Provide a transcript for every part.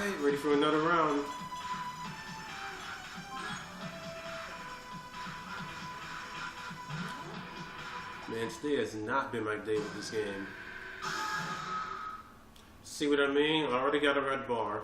Alright, ready for another round. Man, today has not been my day with this game. See what I mean? I already got a red bar.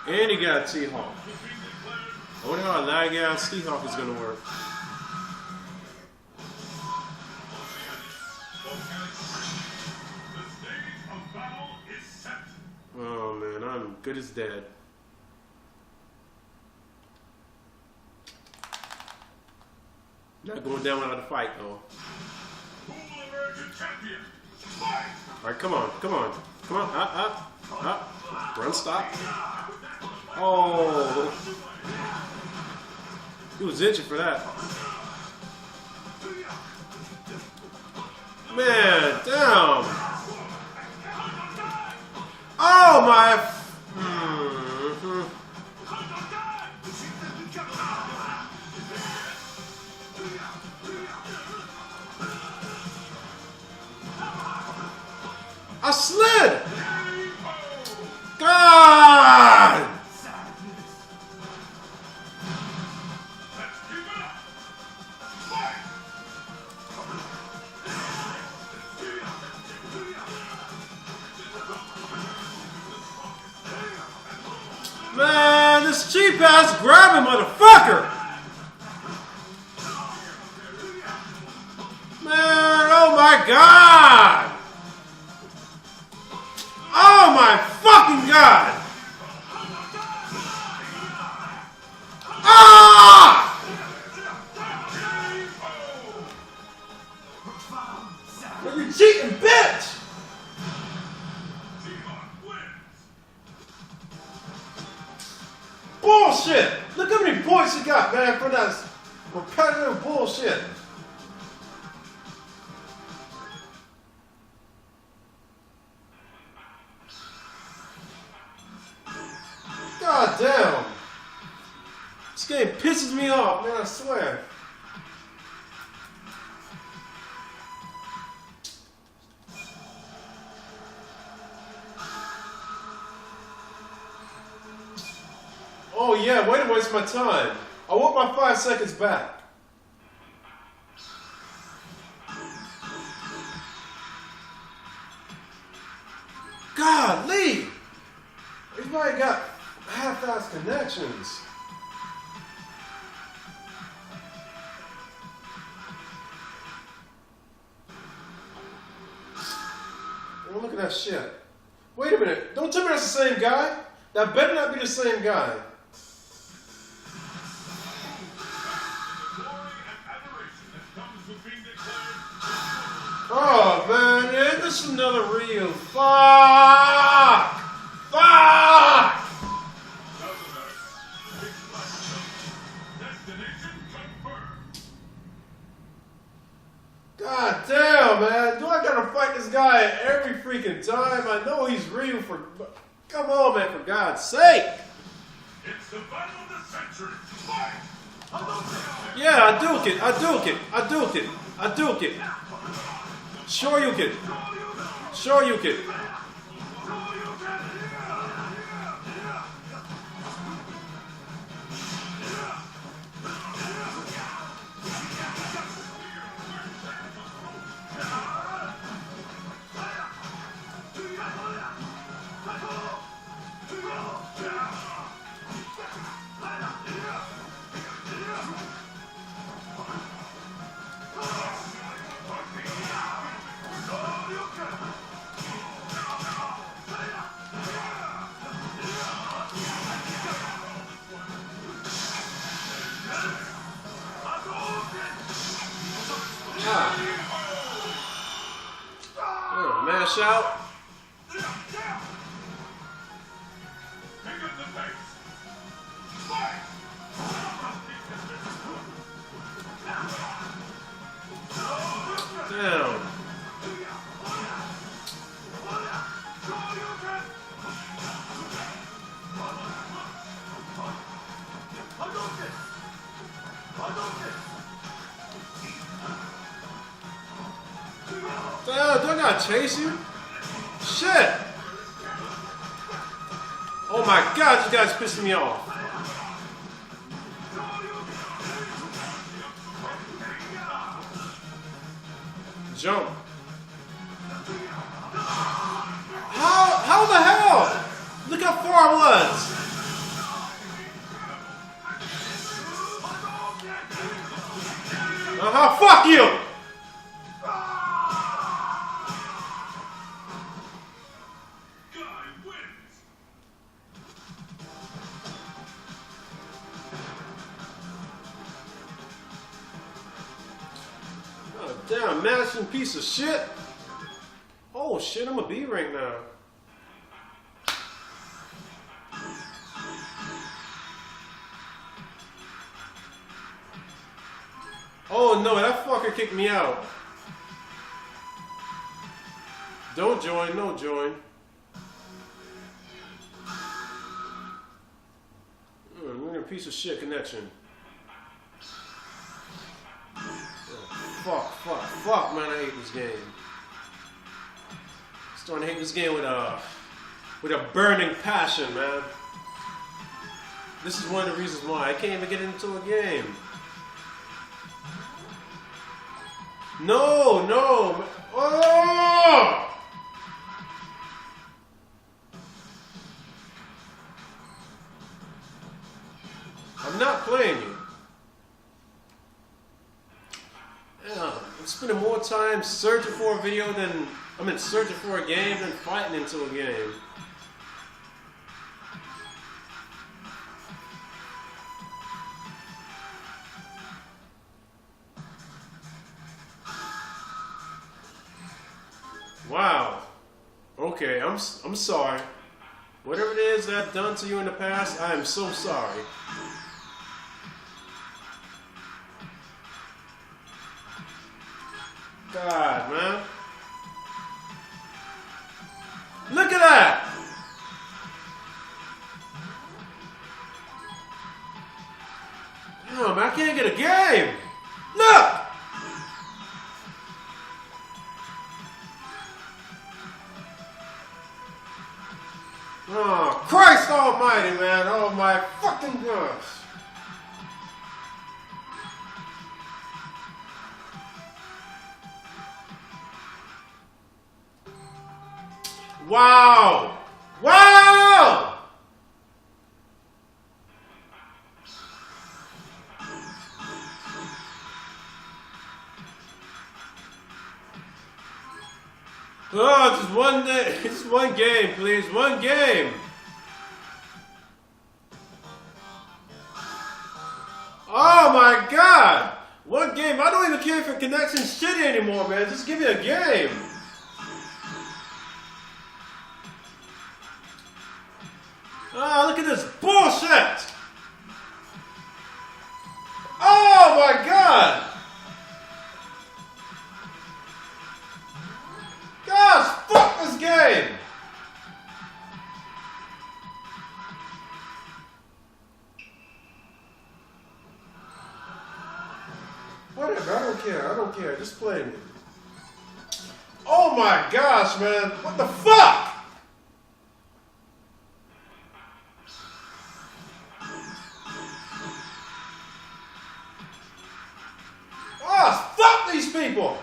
And he got a T-Hawk. I wonder how a lag ass T-Hawk is gonna work. Oh man, I'm good as dead. Not going down without a fight though. Alright, come on, come on. Come on, up. Run, stop. Oh. He was itching for that. Man, damn. Oh my. I slid! God! Man, this cheap ass grabbing motherfucker! Man, oh my God! Oh my fucking God! Ah! You cheating bitch! Bullshit! Look how many points you got, man, for that repetitive bullshit. God damn. This game pisses me off, man, I swear. Oh yeah, way to waste my time. I want my 5 seconds back. Golly! Everybody got half-ass connections. Oh, look at that shit. Wait a minute. Don't tell me that's the same guy. That better not be the same guy. Oh man, yeah, this is another reel. Fuck! Fuck! God damn, man. Do I gotta fight this guy every freaking time? I know he's real for... Come on, man, for God's sake. It's the battle of the century. Fight! Yeah, I duke it. I duke it. I duke it. I duke it. Sure you can. Sure you can. Mash out. Down. gotta chase you? Shit! Oh my god, this guy's pissing me off. Jump. How the hell? Look how far I was. Fuck you! Guy wins. Oh, damn, Madison piece of shit. Oh shit, I'm a B rank now. Oh no, that fucker kicked me out. Don't join, no join. We're in a piece of shit connection. Oh, fuck, man, I hate this game. Starting to hate this game with a burning passion, man. This is one of the reasons why I can't even get into a game. No. Oh! I'm not playing you. Yeah, I'm spending more time searching for a video than searching for a game than fighting into a game. Wow. Okay, I'm sorry. Whatever it is that I've done to you in the past, I am so sorry. God, man. Look at that! Damn, I can't get a game! Look! Oh, Christ almighty, man. Oh my fucking gosh. Wow! Wow! Oh, just one day, just one game, please, one game. Oh my God, one game. I don't even care if your connection's shitty anymore, man. Just give me a game. Ah, look at this bullshit. Oh my God. Gosh, fuck this game! Whatever, I don't care, just play me. Oh my gosh, man, what the fuck? Oh, fuck these people!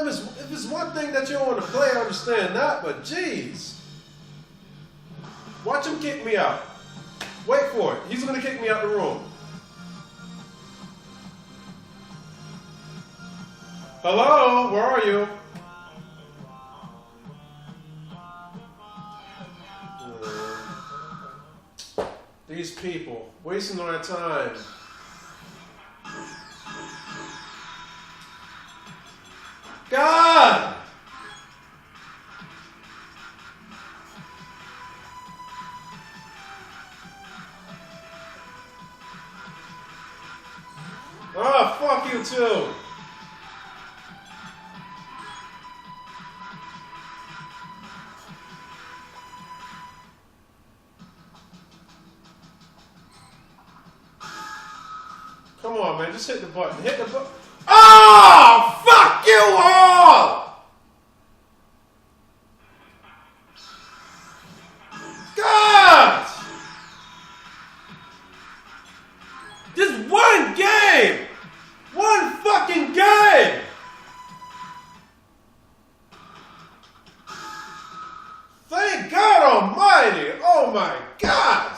If it's one thing that you don't want to play, I understand that, but jeez. Watch him kick me out. Wait for it. He's going to kick me out the room. Hello? Where are you? These people. Wasting our time. God! Oh, fuck you too! Come on, man. Just hit the button. Hit the button. Oh, fuck you all! God! Just one game! One fucking game! Thank God Almighty! Oh my gosh!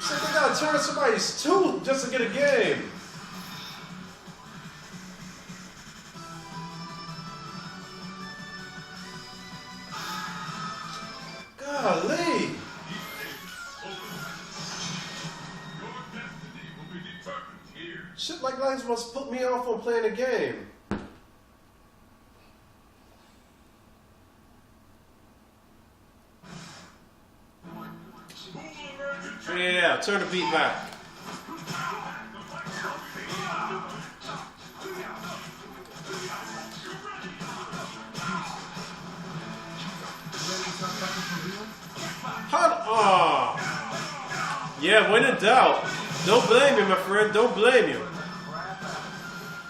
So they gotta turn somebody's tooth just to get a game. Golly! Shit like that must put me off on playing a game. Yeah, turn the beat back. Yeah, when in doubt, don't blame you, my friend. Don't blame you.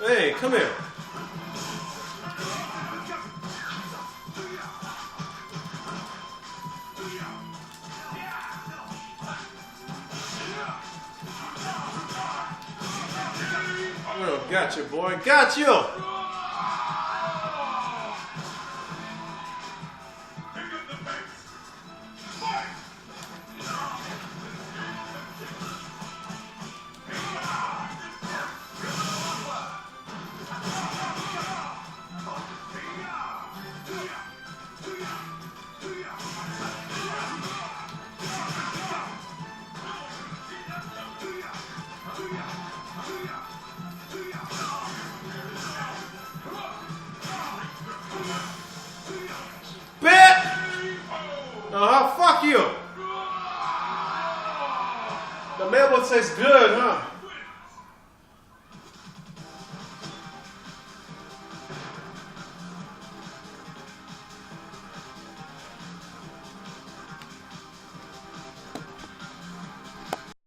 Hey, come here. Oh, got you, boy. Got you. Fuck you! The man one tastes good, huh?